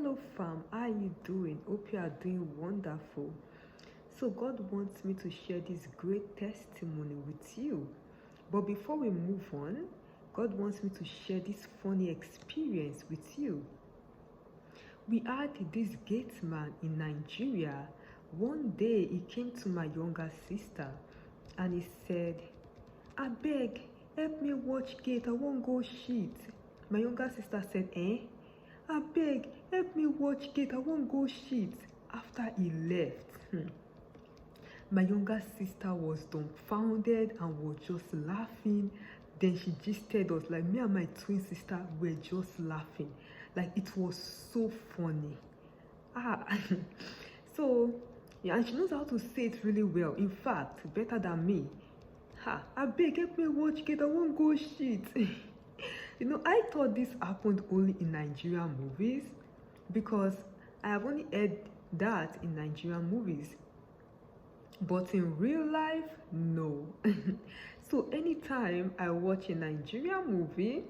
Hello fam, how are you doing? Hope you are doing wonderful. So God wants me to share this great testimony with you. But before we move on, God wants me to share this funny experience with you. We had this gate man in Nigeria. One day he came to my younger sister and he said, "Abeg, help me watch gate, I won't go shit." My younger sister said, "Abeg, help me watch gate, I won't go shit." After he left, my younger sister was dumbfounded and was just laughing. Then she gisted us, like me and my twin sister were just laughing. Like it was so funny. So yeah, and she knows how to say it really well. In fact, better than me. Abeg, help me watch gate, I won't go shit. I thought this happened only in Nigerian movies because I have only heard that in Nigerian movies. But in real life, no. So anytime I watch a Nigerian movie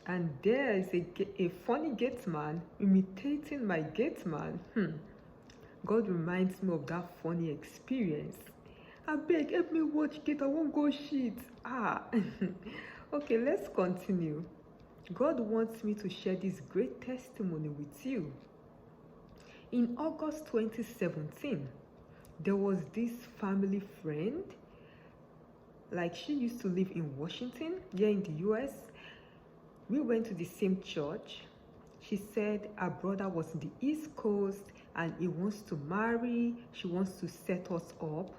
and there is a funny gate man imitating my gate man, God reminds me of that funny experience. Abeg, help me watch gate, I won't go shit. Okay, let's continue. God wants me to share this great testimony with you. In August 2017, there was this family friend. Like, she used to live in Washington, here in the US. We went to the same church. She said her brother was in the East Coast and he wants to marry. She wants to set us up.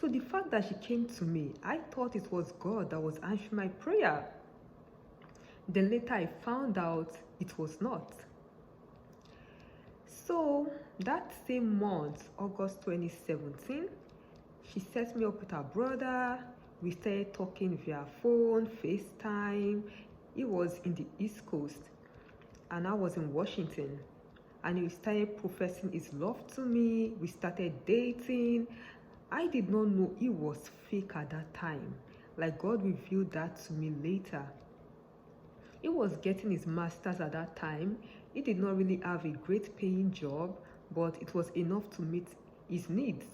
So the fact that she came to me, I thought it was God that was answering my prayer. Then later I found out it was not. So that same month, August 2017, she set me up with her brother. We started talking via phone, FaceTime. He was in the East Coast and I was in Washington. And he started professing his love to me. We started dating. I did not know he was fake at that time. Like, God revealed that to me later. He was getting his master's at that time. He did not really have a great paying job, but it was enough to meet his needs.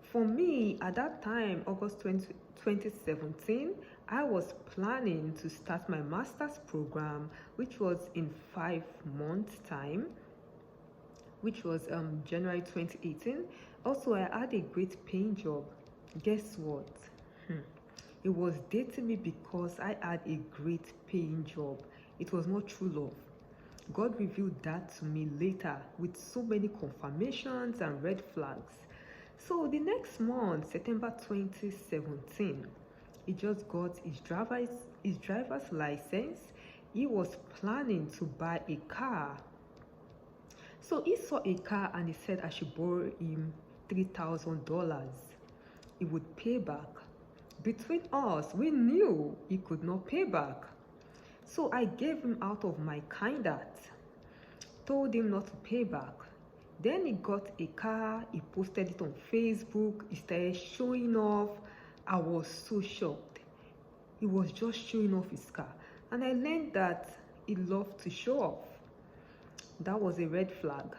For me, at that time, August 2017, I was planning to start my master's program, which was in 5 months' time, which was January 2018. Also, I had a great paying job. Guess what? He was dating me because I had a great paying job. It was not true love. God revealed that to me later with so many confirmations and red flags. So the next month, September 2017, he just got his driver's license. He was planning to buy a car. So he saw a car and he said I should borrow him $3,000. He would pay back. Between us, we knew he could not pay back. So I gave him out of my kind heart, told him not to pay back. Then he got a car, he posted it on Facebook, he started showing off. I was so shocked. He was just showing off his car. And I learned that he loved to show off. That was a red flag.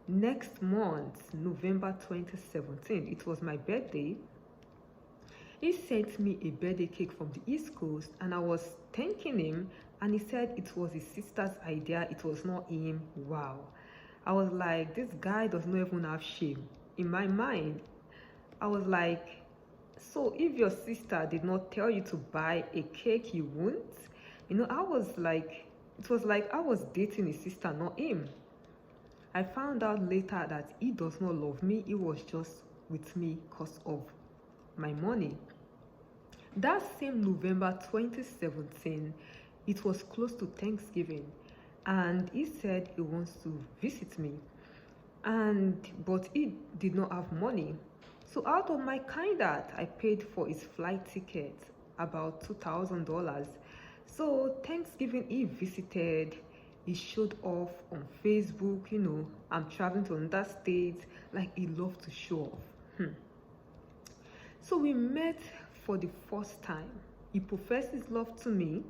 Next month, November 2017, it was my birthday. He sent me a birthday cake from the East Coast and I was thanking him and he said it was his sister's idea, it was not him. Wow. I was like, this guy does not even have shame. In my mind, I was like, so if your sister did not tell you to buy a cake you won't? I was like, it was like I was dating his sister, not him. I found out later that he does not love me. He was just with me because of my money. That same November 2017, it was close to Thanksgiving, and he said he wants to visit me, but he did not have money. So out of my kind heart, I paid for his flight ticket, about $2,000. So Thanksgiving, he visited. He showed off on Facebook. I'm traveling to another state. Like, he loved to show off. So we met for the first time. He professed his love to me.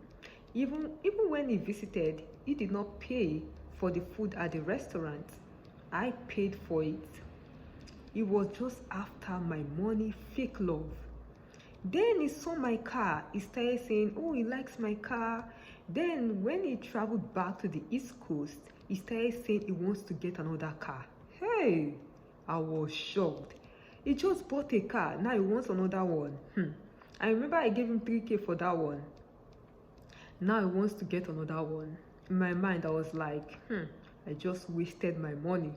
Even when he visited, he did not pay for the food at the restaurant. I paid for it. It was just after my money, fake love. Then he saw my car. He started saying, oh, he likes my car. Then when he traveled back to the East Coast, he started saying he wants to get another car. Hey, I was shocked. He just bought a car. Now he wants another one. I remember I gave him 3K for that one. Now he wants to get another one. In my mind, I was like, I just wasted my money.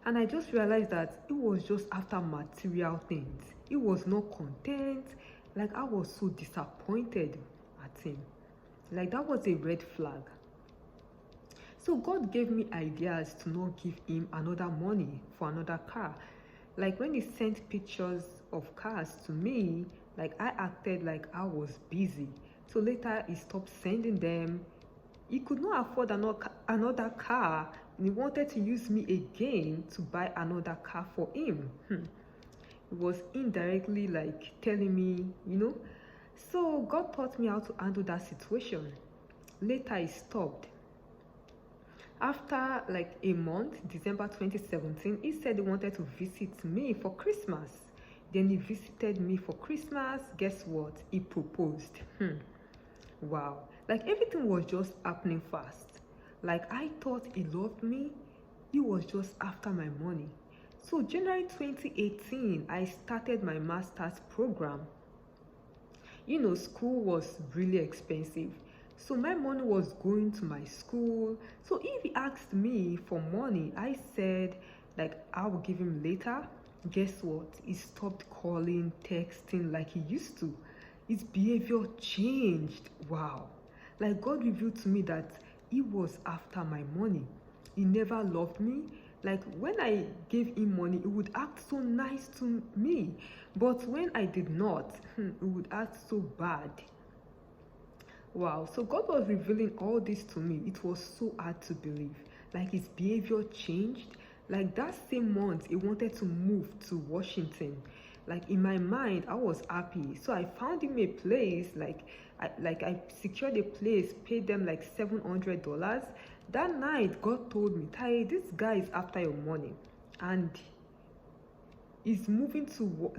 And I just realized that it was just after material things. He was not content. Like, I was so disappointed at him. Like, that was a red flag. So God gave me ideas to not give him another money for another car. Like, when he sent pictures of cars to me, like, I acted like I was busy. So later he stopped sending them. He could not afford another car, and he wanted to use me again to buy another car for him. It was indirectly like telling me, So God taught me how to handle that situation. Later he stopped. After like a month, December 2017, he said he wanted to visit me for Christmas. Then he visited me for Christmas. Guess what? He proposed. Wow. Like, everything was just happening fast. Like, I thought he loved me. He was just after my money. So January 2018, I started my master's program. School was really expensive. So my money was going to my school. So if he asked me for money, I said, like, I will give him later. Guess what? He stopped calling, texting like he used to. His behavior changed. Wow. Like, God revealed to me that he was after my money. He never loved me. Like, when I gave him money, he would act so nice to me. But when I did not, he would act so bad. Wow. So God was revealing all this to me. It was so hard to believe. Like, his behavior changed. Like, that same month, he wanted to move to Washington. Like, in my mind, I was happy. So I found him a place. I secured a place, paid them like $700. That night, God told me, Tai, this guy is after your money. And he's moving to,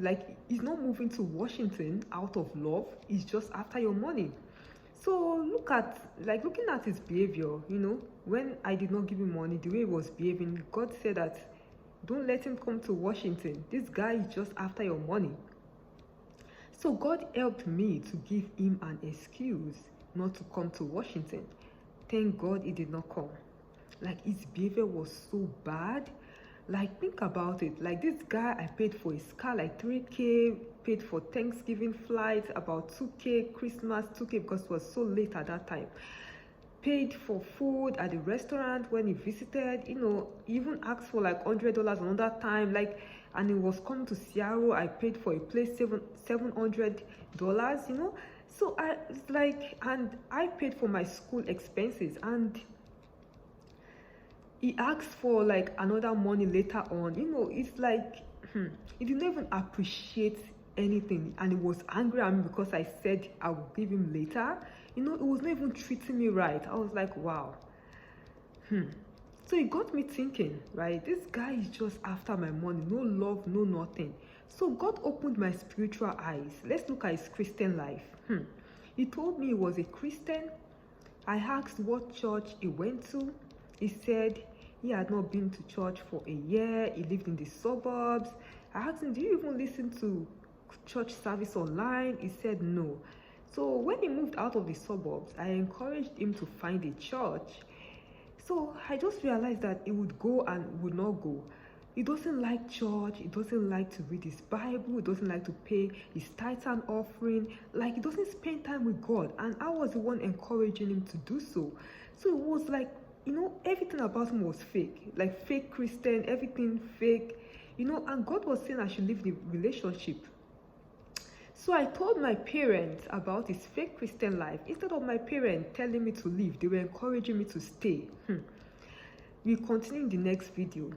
he's not moving to Washington out of love. He's just after your money. So looking at his behavior, when I did not give him money, the way he was behaving, God said that, don't let him come to Washington. This guy is just after your money. So God helped me to give him an excuse not to come to Washington. Thank God he did not come. Like, his behavior was so bad. Like, think about it. Like, this guy, I paid for his car like 3K, paid for Thanksgiving flights about 2K, Christmas 2K because it was so late at that time. Paid for food at the restaurant when he visited, he even asked for like $100 another time, and he was coming to Seattle. I paid for a place $700, So and I paid for my school expenses, and he asked for like another money later on. It's like he didn't even appreciate anything, and he was angry at me because I said I will give him later. It was not even treating me right. I was like, wow. So it got me thinking, right? This guy is just after my money. No love, no nothing. So God opened my spiritual eyes. Let's look at his Christian life. He told me he was a Christian. I asked what church he went to. He said he had not been to church for a year. He lived in the suburbs. I asked him, do you even listen to church service online? He said no. So when he moved out of the suburbs, I encouraged him to find a church. So I just realized that he would go and would not go. He doesn't like church. He doesn't like to read his Bible. He doesn't like to pay his tithes and offering. Like, he doesn't spend time with God. And I was the one encouraging him to do so. So it was like, everything about him was fake. Like, fake Christian, everything fake. And God was saying I should leave the relationship. So I told my parents about his fake Christian life. Instead of my parents telling me to leave, they were encouraging me to stay. We continue in the next video.